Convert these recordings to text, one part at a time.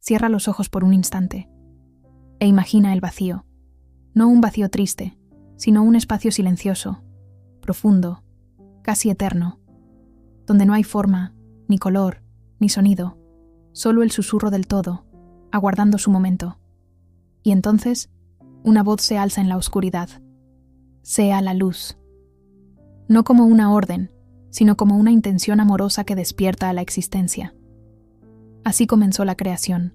Cierra los ojos por un instante e imagina el vacío. No un vacío triste, sino un espacio silencioso, profundo, casi eterno, donde no hay forma, ni color, ni sonido, solo el susurro del todo, aguardando su momento. Y entonces, una voz se alza en la oscuridad. Sea la luz. No como una orden, sino como una intención amorosa que despierta a la existencia. Así comenzó la creación,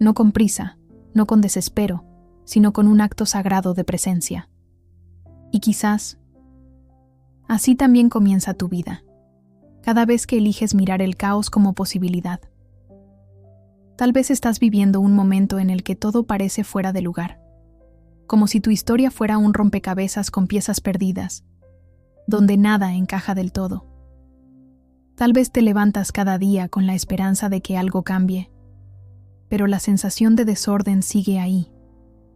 no con prisa, no con desespero, sino con un acto sagrado de presencia. Y quizás, así también comienza tu vida, cada vez que eliges mirar el caos como posibilidad. Tal vez estás viviendo un momento en el que todo parece fuera de lugar, como si tu historia fuera un rompecabezas con piezas perdidas, donde nada encaja del todo. Tal vez te levantas cada día con la esperanza de que algo cambie, pero la sensación de desorden sigue ahí,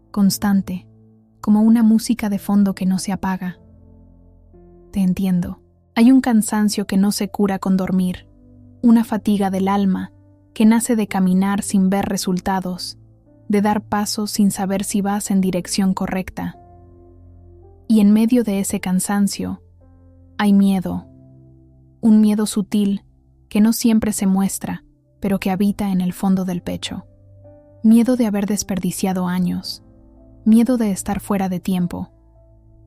constante, como una música de fondo que no se apaga. Te entiendo. Hay un cansancio que no se cura con dormir, una fatiga del alma que nace de caminar sin ver resultados, de dar pasos sin saber si vas en dirección correcta. Y en medio de ese cansancio, hay miedo, un miedo sutil que no siempre se muestra, pero que habita en el fondo del pecho. Miedo de haber desperdiciado años, miedo de estar fuera de tiempo,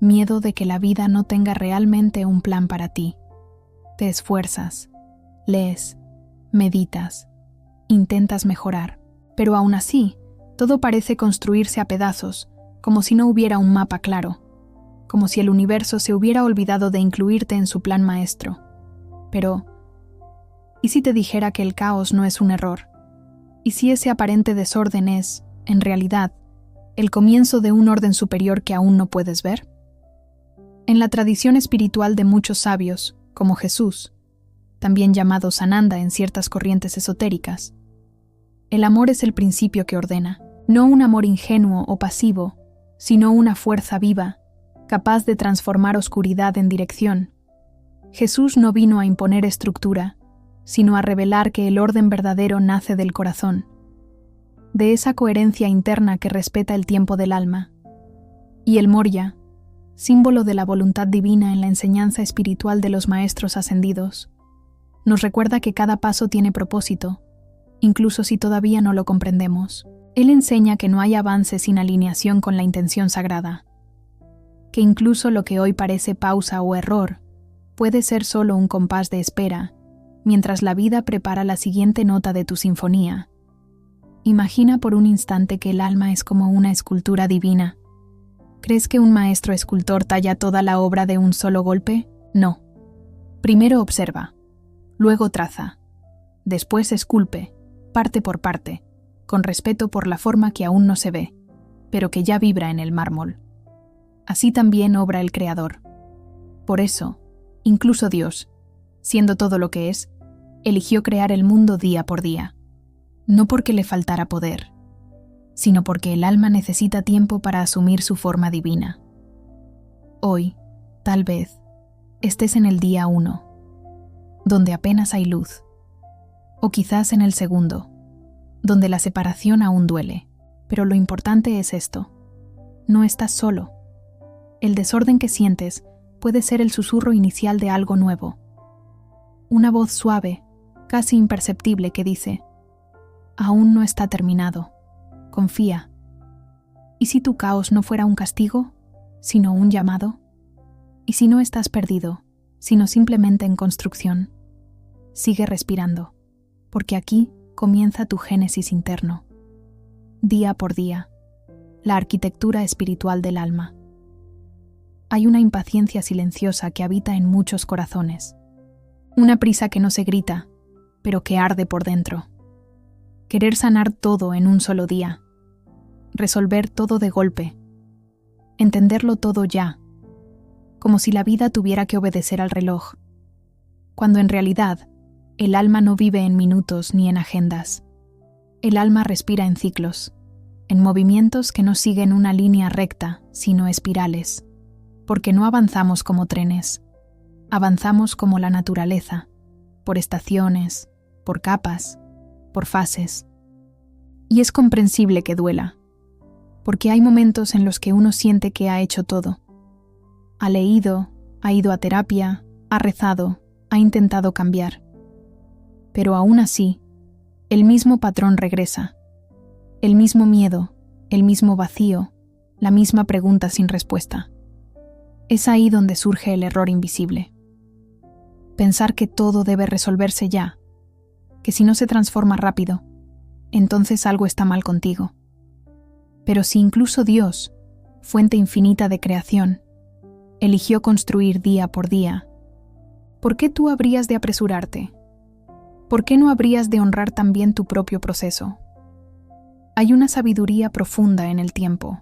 miedo de que la vida no tenga realmente un plan para ti. Te esfuerzas, lees, meditas, intentas mejorar, pero aún así, todo parece construirse a pedazos, como si no hubiera un mapa claro, como si el universo se hubiera olvidado de incluirte en su plan maestro. Pero, ¿y si te dijera que el caos no es un error? ¿Y si ese aparente desorden es, en realidad, el comienzo de un orden superior que aún no puedes ver? En la tradición espiritual de muchos sabios, como Jesús, también llamado Sananda en ciertas corrientes esotéricas, el amor es el principio que ordena, no un amor ingenuo o pasivo, sino una fuerza viva, capaz de transformar oscuridad en dirección. Jesús no vino a imponer estructura, sino a revelar que el orden verdadero nace del corazón, de esa coherencia interna que respeta el tiempo del alma. Y el Moria, símbolo de la voluntad divina en la enseñanza espiritual de los maestros ascendidos, nos recuerda que cada paso tiene propósito, incluso si todavía no lo comprendemos. Él enseña que no hay avance sin alineación con la intención sagrada, que incluso lo que hoy parece pausa o error puede ser solo un compás de espera, mientras la vida prepara la siguiente nota de tu sinfonía. Imagina por un instante que el alma es como una escultura divina. ¿Crees que un maestro escultor talla toda la obra de un solo golpe? No. Primero observa, luego traza, después esculpe, parte por parte, con respeto por la forma que aún no se ve, pero que ya vibra en el mármol. Así también obra el Creador. Por eso, incluso Dios, siendo todo lo que es, eligió crear el mundo día por día, no porque le faltara poder, sino porque el alma necesita tiempo para asumir su forma divina. Hoy, tal vez, estés en el día 1, donde apenas hay luz, o quizás en el segundo, donde la separación aún duele, pero lo importante es esto: no estás solo. El desorden que sientes puede ser el susurro inicial de algo nuevo. Una voz suave, casi imperceptible, que dice: aún no está terminado, confía. ¿Y si tu caos no fuera un castigo, sino un llamado? ¿Y si no estás perdido, sino simplemente en construcción? Sigue respirando, porque aquí comienza tu génesis interno. Día por día, la arquitectura espiritual del alma. Hay una impaciencia silenciosa que habita en muchos corazones. Una prisa que no se grita, pero que arde por dentro. Querer sanar todo en un solo día. Resolver todo de golpe. Entenderlo todo ya. Como si la vida tuviera que obedecer al reloj. Cuando en realidad, el alma no vive en minutos ni en agendas. El alma respira en ciclos, en movimientos que no siguen una línea recta, sino espirales. Porque no avanzamos como trenes, avanzamos como la naturaleza, por estaciones, por capas, por fases. Y es comprensible que duela, porque hay momentos en los que uno siente que ha hecho todo. Ha leído, ha ido a terapia, ha rezado, ha intentado cambiar. Pero aún así, el mismo patrón regresa. El mismo miedo, el mismo vacío, la misma pregunta sin respuesta. Es ahí donde surge el error invisible. Pensar que todo debe resolverse ya, que si no se transforma rápido, entonces algo está mal contigo. Pero si incluso Dios, fuente infinita de creación, eligió construir día por día, ¿por qué tú habrías de apresurarte? ¿Por qué no habrías de honrar también tu propio proceso? Hay una sabiduría profunda en el tiempo,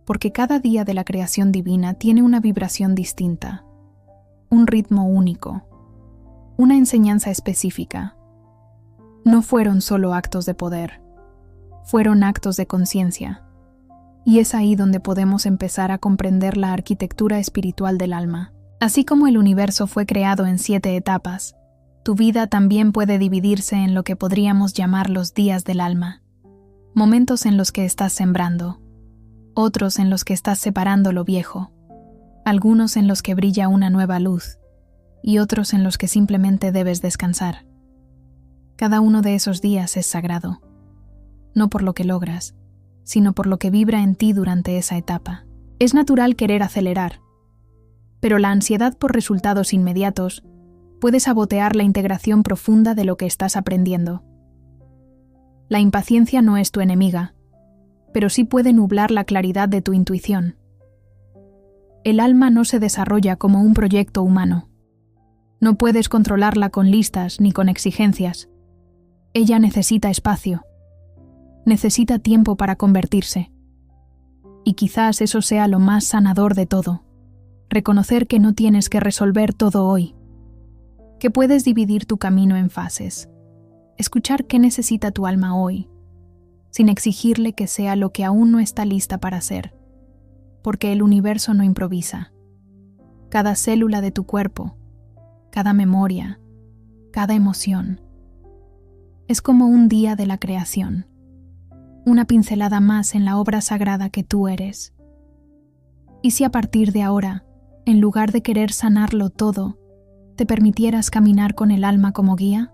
porque cada día de la creación divina tiene una vibración distinta, un ritmo único, una enseñanza específica. No fueron solo actos de poder, fueron actos de conciencia, y es ahí donde podemos empezar a comprender la arquitectura espiritual del alma. Así como el universo fue creado en 7 etapas, tu vida también puede dividirse en lo que podríamos llamar los días del alma. Momentos en los que estás sembrando, otros en los que estás separando lo viejo, algunos en los que brilla una nueva luz, y otros en los que simplemente debes descansar. Cada uno de esos días es sagrado, no por lo que logras, sino por lo que vibra en ti durante esa etapa. Es natural querer acelerar, pero la ansiedad por resultados inmediatos puede sabotear la integración profunda de lo que estás aprendiendo. La impaciencia no es tu enemiga, pero sí puede nublar la claridad de tu intuición. El alma no se desarrolla como un proyecto humano. No puedes controlarla con listas ni con exigencias. Ella necesita espacio. Necesita tiempo para convertirse. Y quizás eso sea lo más sanador de todo. Reconocer que no tienes que resolver todo hoy. Que puedes dividir tu camino en fases. Escuchar qué necesita tu alma hoy, sin exigirle que sea lo que aún no está lista para ser, porque el universo no improvisa. Cada célula de tu cuerpo, cada memoria, cada emoción, es como un día de la creación, una pincelada más en la obra sagrada que tú eres. ¿Y si a partir de ahora, en lugar de querer sanarlo todo, te permitieras caminar con el alma como guía?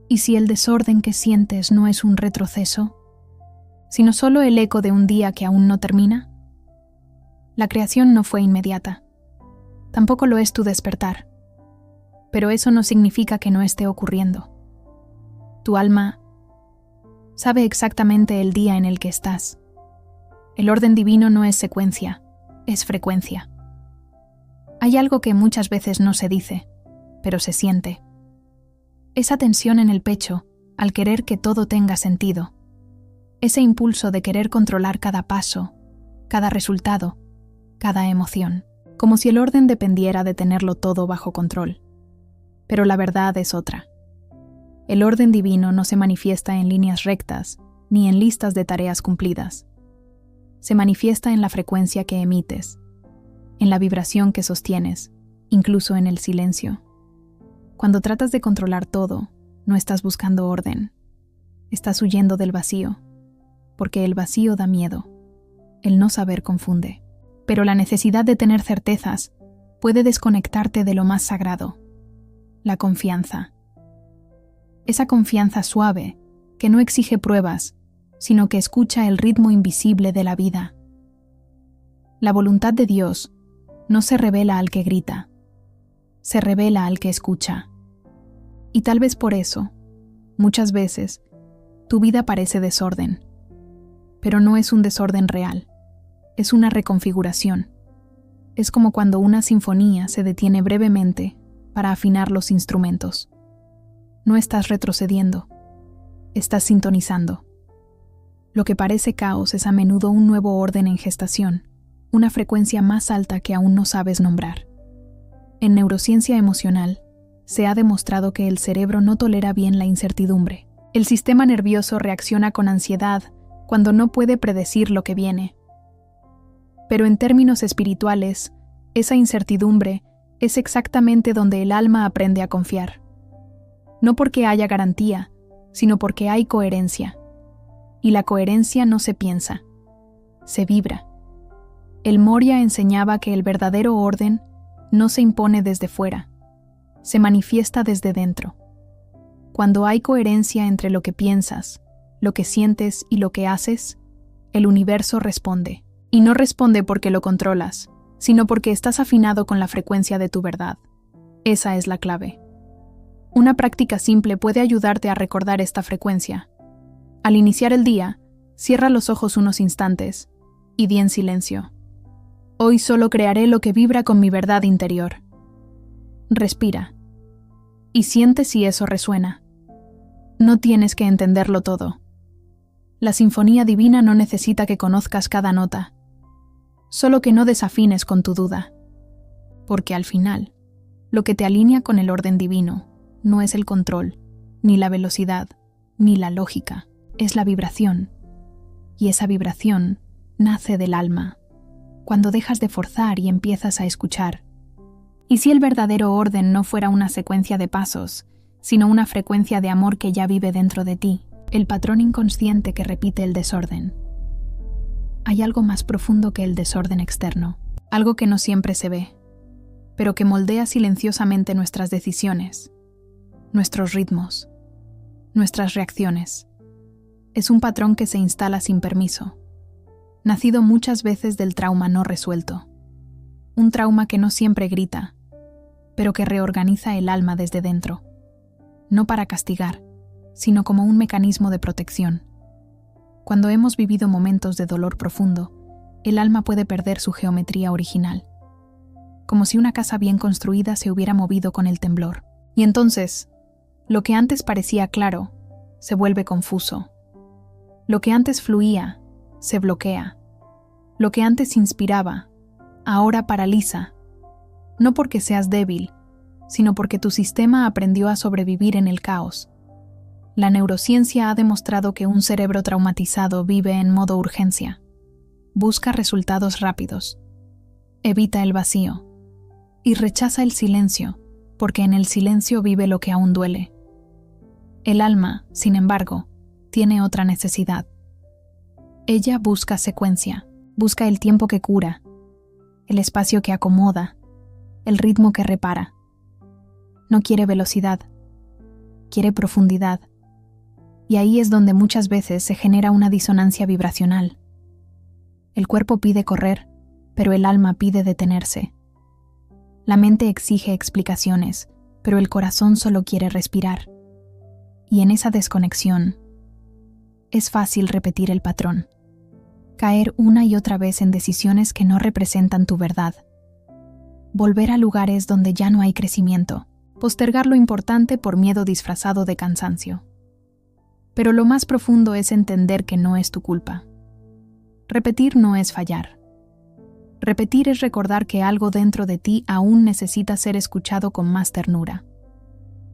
¿Y si el desorden que sientes no es un retroceso, sino solo el eco de un día que aún no termina? La creación no fue inmediata. Tampoco lo es tu despertar. Pero eso no significa que no esté ocurriendo. Tu alma sabe exactamente el día en el que estás. El orden divino no es secuencia, es frecuencia. Hay algo que muchas veces no se dice, pero se siente. Esa tensión en el pecho al querer que todo tenga sentido. Ese impulso de querer controlar cada paso, cada resultado, cada emoción, como si el orden dependiera de tenerlo todo bajo control. Pero la verdad es otra. El orden divino no se manifiesta en líneas rectas ni en listas de tareas cumplidas. Se manifiesta en la frecuencia que emites, en la vibración que sostienes, incluso en el silencio. Cuando tratas de controlar todo, no estás buscando orden. Estás huyendo del vacío, porque el vacío da miedo. El no saber confunde. Pero la necesidad de tener certezas puede desconectarte de lo más sagrado, la confianza. Esa confianza suave que no exige pruebas, sino que escucha el ritmo invisible de la vida. La voluntad de Dios no se revela al que grita, se revela al que escucha. Y tal vez por eso, muchas veces, tu vida parece desorden, pero no es un desorden real, es una reconfiguración. Es como cuando una sinfonía se detiene brevemente para afinar los instrumentos. No estás retrocediendo, estás sintonizando. Lo que parece caos es a menudo un nuevo orden en gestación, una frecuencia más alta que aún no sabes nombrar. En neurociencia emocional, se ha demostrado que el cerebro no tolera bien la incertidumbre. El sistema nervioso reacciona con ansiedad cuando no puede predecir lo que viene. Pero en términos espirituales, esa incertidumbre es exactamente donde el alma aprende a confiar. No porque haya garantía, sino porque hay coherencia. Y la coherencia no se piensa, se vibra. El Moria enseñaba que el verdadero orden no se impone desde fuera, se manifiesta desde dentro. Cuando hay coherencia entre lo que piensas, lo que sientes y lo que haces, el universo responde. Y no responde porque lo controlas, sino porque estás afinado con la frecuencia de tu verdad. Esa es la clave. Una práctica simple puede ayudarte a recordar esta frecuencia. Al iniciar el día, cierra los ojos unos instantes y di en silencio: hoy solo crearé lo que vibra con mi verdad interior. Respira y siente si eso resuena. No tienes que entenderlo todo. La sinfonía divina no necesita que conozcas cada nota, solo que no desafines con tu duda, porque al final, lo que te alinea con el orden divino no es el control, ni la velocidad, ni la lógica, es la vibración. Y esa vibración nace del alma, cuando dejas de forzar y empiezas a escuchar. Y si el verdadero orden no fuera una secuencia de pasos, sino una frecuencia de amor que ya vive dentro de ti, el patrón inconsciente que repite el desorden. Hay algo más profundo que el desorden externo, algo que no siempre se ve, pero que moldea silenciosamente nuestras decisiones, nuestros ritmos, nuestras reacciones. Es un patrón que se instala sin permiso, nacido muchas veces del trauma no resuelto. Un trauma que no siempre grita, pero que reorganiza el alma desde dentro, no para castigar, sino como un mecanismo de protección. Cuando hemos vivido momentos de dolor profundo, el alma puede perder su geometría original, como si una casa bien construida se hubiera movido con el temblor. Y entonces, lo que antes parecía claro, se vuelve confuso. Lo que antes fluía, se bloquea. Lo que antes inspiraba, ahora paraliza. No porque seas débil, sino porque tu sistema aprendió a sobrevivir en el caos. La neurociencia ha demostrado que un cerebro traumatizado vive en modo urgencia. Busca resultados rápidos. Evita el vacío. Y rechaza el silencio, porque en el silencio vive lo que aún duele. El alma, sin embargo, tiene otra necesidad. Ella busca secuencia, busca el tiempo que cura, el espacio que acomoda, el ritmo que repara. No quiere velocidad, quiere profundidad. Y ahí es donde muchas veces se genera una disonancia vibracional. El cuerpo pide correr, pero el alma pide detenerse. La mente exige explicaciones, pero el corazón solo quiere respirar. Y en esa desconexión, es fácil repetir el patrón. Caer una y otra vez en decisiones que no representan tu verdad. Volver a lugares donde ya no hay crecimiento. Postergar lo importante por miedo disfrazado de cansancio. Pero lo más profundo es entender que no es tu culpa. Repetir no es fallar. Repetir es recordar que algo dentro de ti aún necesita ser escuchado con más ternura.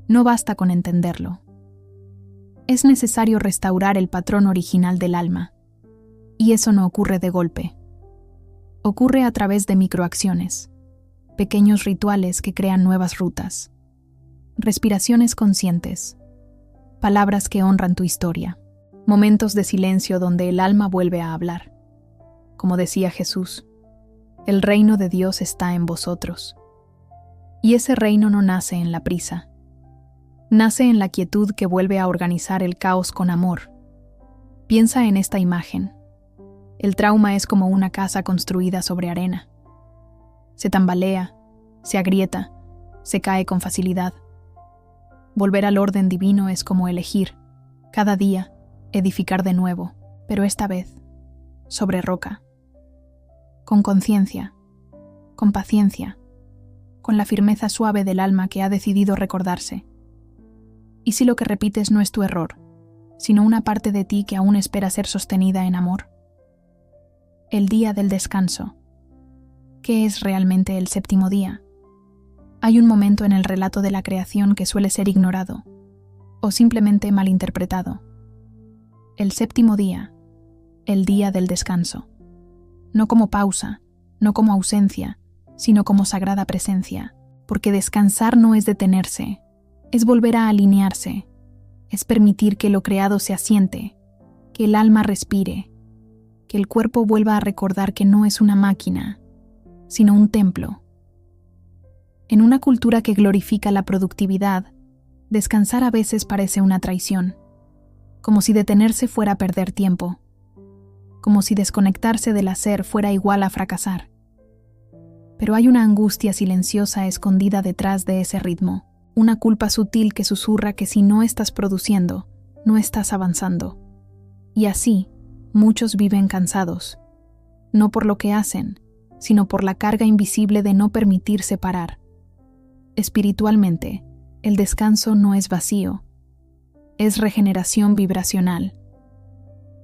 No basta con entenderlo. Es necesario restaurar el patrón original del alma. Y eso no ocurre de golpe. Ocurre a través de microacciones, pequeños rituales que crean nuevas rutas, respiraciones conscientes, palabras que honran tu historia, momentos de silencio donde el alma vuelve a hablar. Como decía Jesús, el reino de Dios está en vosotros. Y ese reino no nace en la prisa. Nace en la quietud que vuelve a organizar el caos con amor. Piensa en esta imagen. El trauma es como una casa construida sobre arena. Se tambalea, se agrieta, se cae con facilidad. Volver al orden divino es como elegir, cada día, edificar de nuevo, pero esta vez, sobre roca. Con conciencia, con paciencia, con la firmeza suave del alma que ha decidido recordarse. ¿Y si lo que repites no es tu error, sino una parte de ti que aún espera ser sostenida en amor? El día del descanso. ¿Qué es realmente el séptimo día? Hay un momento en el relato de la creación que suele ser ignorado, o simplemente malinterpretado. El séptimo día, el día del descanso. No como pausa, no como ausencia, sino como sagrada presencia, porque descansar no es detenerse, es volver a alinearse, es permitir que lo creado se asiente, que el alma respire, que el cuerpo vuelva a recordar que no es una máquina, sino un templo. En una cultura que glorifica la productividad, descansar a veces parece una traición, como si detenerse fuera perder tiempo, como si desconectarse del hacer fuera igual a fracasar. Pero hay una angustia silenciosa escondida detrás de ese ritmo, una culpa sutil que susurra que si no estás produciendo, no estás avanzando. Y así, muchos viven cansados, no por lo que hacen, sino por la carga invisible de no permitirse parar. Espiritualmente, el descanso no es vacío, es regeneración vibracional.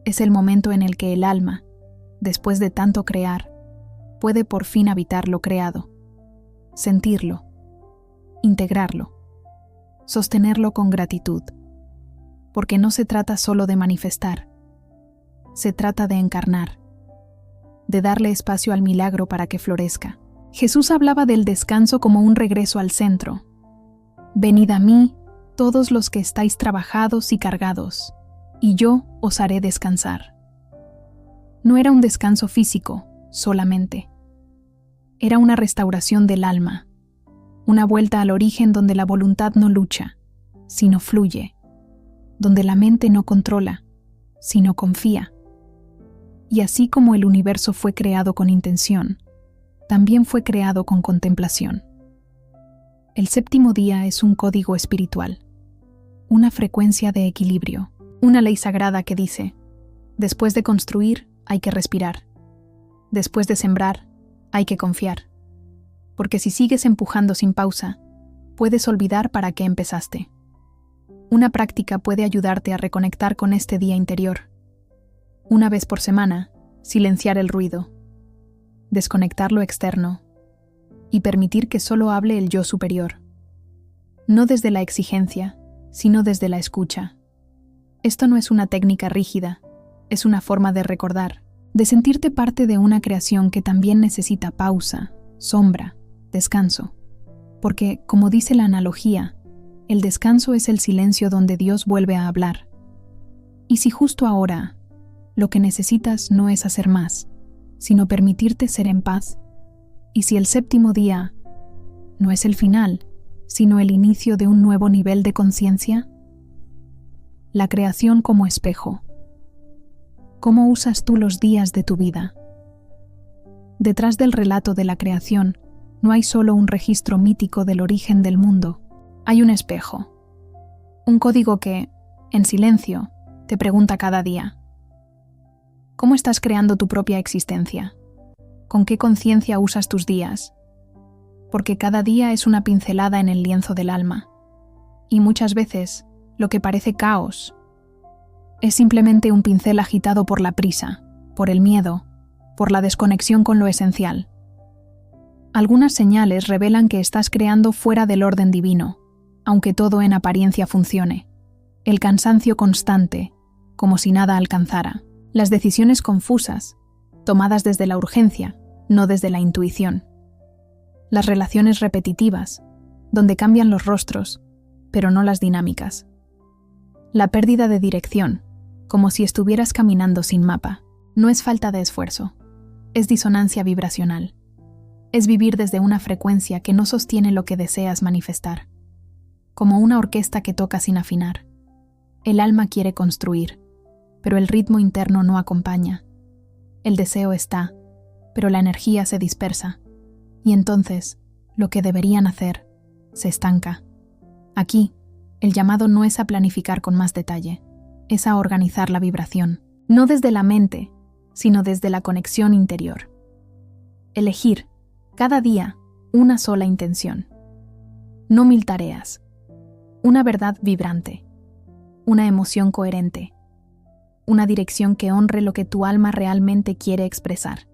Es el momento en el que el alma, después de tanto crear, puede por fin habitar lo creado, sentirlo, integrarlo, sostenerlo con gratitud, porque no se trata solo de manifestar, se trata de encarnar, de darle espacio al milagro para que florezca. Jesús hablaba del descanso como un regreso al centro. Venid a mí, todos los que estáis trabajados y cargados, y yo os haré descansar. No era un descanso físico solamente. Era una restauración del alma, una vuelta al origen donde la voluntad no lucha, sino fluye, donde la mente no controla, sino confía. Y así como el universo fue creado con intención, también fue creado con contemplación. El séptimo día es un código espiritual, una frecuencia de equilibrio, una ley sagrada que dice: después de construir hay que respirar, después de sembrar hay que confiar, porque si sigues empujando sin pausa, puedes olvidar para qué empezaste. Una práctica puede ayudarte a reconectar con este día interior. Una vez por semana, silenciar el ruido, desconectar lo externo y permitir que solo hable el yo superior. No desde la exigencia, sino desde la escucha. Esto no es una técnica rígida, es una forma de recordar, de sentirte parte de una creación que también necesita pausa, sombra, descanso. Porque, como dice la analogía, el descanso es el silencio donde Dios vuelve a hablar. Y si justo ahora lo que necesitas no es hacer más, sino permitirte ser en paz, y si el séptimo día no es el final, sino el inicio de un nuevo nivel de conciencia, la creación como espejo. ¿Cómo usas tú los días de tu vida? Detrás del relato de la creación no hay solo un registro mítico del origen del mundo, hay un espejo, un código que, en silencio, te pregunta cada día: ¿cómo estás creando tu propia existencia? ¿Con qué conciencia usas tus días? Porque cada día es una pincelada en el lienzo del alma, y muchas veces lo que parece caos es simplemente un pincel agitado por la prisa, por el miedo, por la desconexión con lo esencial. Algunas señales revelan que estás creando fuera del orden divino, aunque todo en apariencia funcione. El cansancio constante, como si nada alcanzara. Las decisiones confusas, tomadas desde la urgencia, no desde la intuición. Las relaciones repetitivas, donde cambian los rostros, pero no las dinámicas. La pérdida de dirección, como si estuvieras caminando sin mapa. No es falta de esfuerzo, es disonancia vibracional. Es vivir desde una frecuencia que no sostiene lo que deseas manifestar. Como una orquesta que toca sin afinar. El alma quiere construir, pero el ritmo interno no acompaña. El deseo está, pero la energía se dispersa. Y entonces, lo que deberían hacer, se estanca. Aquí, el llamado no es a planificar con más detalle, es a organizar la vibración, no desde la mente, sino desde la conexión interior. Elegir, cada día, una sola intención. No 1000 tareas. Una verdad vibrante. Una emoción coherente. Una dirección que honre lo que tu alma realmente quiere expresar.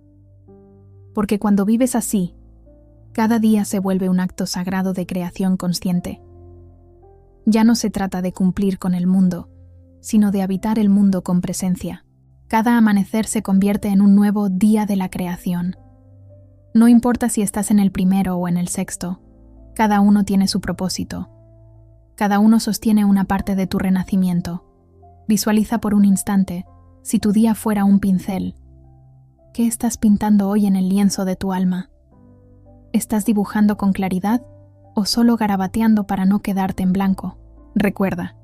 Porque cuando vives así, cada día se vuelve un acto sagrado de creación consciente. Ya no se trata de cumplir con el mundo, sino de habitar el mundo con presencia. Cada amanecer se convierte en un nuevo día de la creación. No importa si estás en el primero o en el sexto, cada uno tiene su propósito. Cada uno sostiene una parte de tu renacimiento. Visualiza por un instante Si tu día fuera un pincel, ¿qué estás pintando hoy en el lienzo de tu alma? ¿Estás dibujando con claridad o solo garabateando para no quedarte en blanco? Recuerda,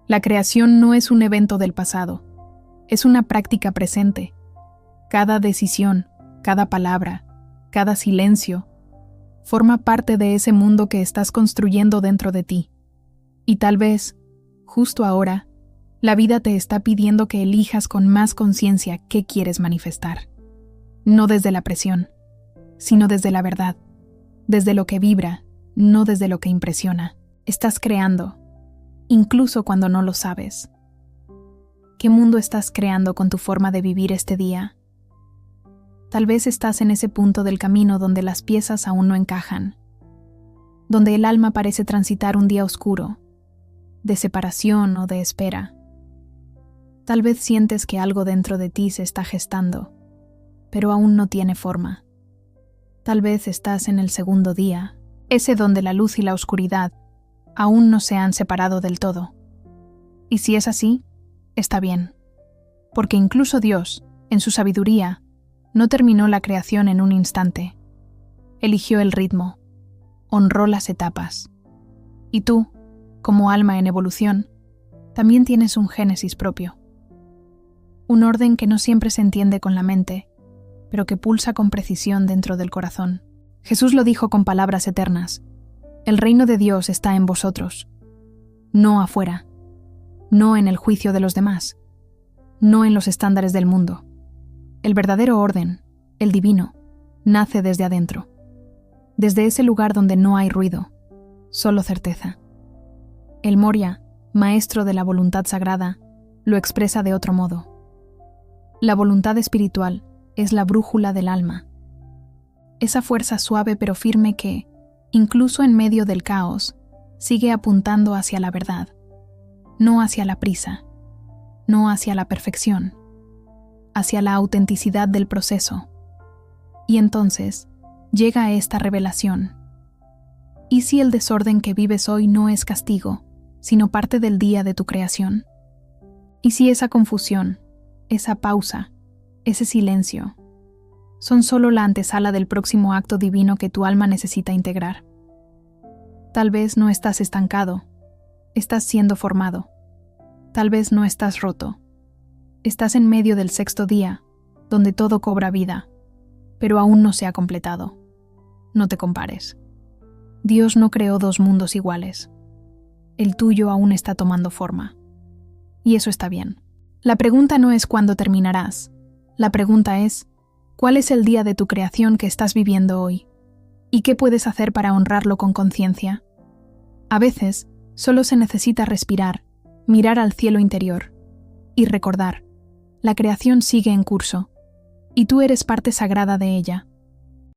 la creación no es un evento del pasado, es una práctica presente. Cada decisión, cada palabra, cada silencio, forma parte de ese mundo que estás construyendo dentro de ti. Y tal vez, justo ahora, la vida te está pidiendo que elijas con más conciencia qué quieres manifestar. No desde la presión, sino desde la verdad, desde lo que vibra, no desde lo que impresiona. Estás creando, incluso cuando no lo sabes. ¿Qué mundo estás creando con tu forma de vivir este día? Tal vez estás en ese punto del camino donde las piezas aún no encajan, donde el alma parece transitar un día oscuro, de separación o de espera. Tal vez sientes que algo dentro de ti se está gestando, pero aún no tiene forma. Tal vez estás en el segundo día, ese donde la luz y la oscuridad aún no se han separado del todo. Y si es así, está bien, porque incluso Dios, en su sabiduría, no terminó la creación en un instante. Eligió el ritmo, honró las etapas. Y tú, como alma en evolución, también tienes un génesis propio. Un orden que no siempre se entiende con la mente, pero que pulsa con precisión dentro del corazón. Jesús lo dijo con palabras eternas: el reino de Dios está en vosotros, no afuera, no en el juicio de los demás, no en los estándares del mundo. El verdadero orden, el divino, nace desde adentro, desde ese lugar donde no hay ruido, solo certeza. El Moria, maestro de la voluntad sagrada, lo expresa de otro modo. La voluntad espiritual es la brújula del alma. Esa fuerza suave pero firme que, incluso en medio del caos, sigue apuntando hacia la verdad, no hacia la prisa, no hacia la perfección, hacia la autenticidad del proceso. Y entonces llega esta revelación. ¿Y si el desorden que vives hoy no es castigo, sino parte del día de tu creación? ¿Y si esa confusión, esa pausa, ese silencio, son solo la antesala del próximo acto divino que tu alma necesita integrar? Tal vez no estás estancado, estás siendo formado. Tal vez no estás roto. Estás en medio del sexto día, donde todo cobra vida, pero aún no se ha completado. No te compares. Dios no creó dos mundos iguales. El tuyo aún está tomando forma. Y eso está bien. La pregunta no es cuándo terminarás. La pregunta es, ¿cuál es el día de tu creación que estás viviendo hoy? ¿Y qué puedes hacer para honrarlo con conciencia? A veces, solo se necesita respirar, mirar al cielo interior y recordar, la creación sigue en curso, y tú eres parte sagrada de ella.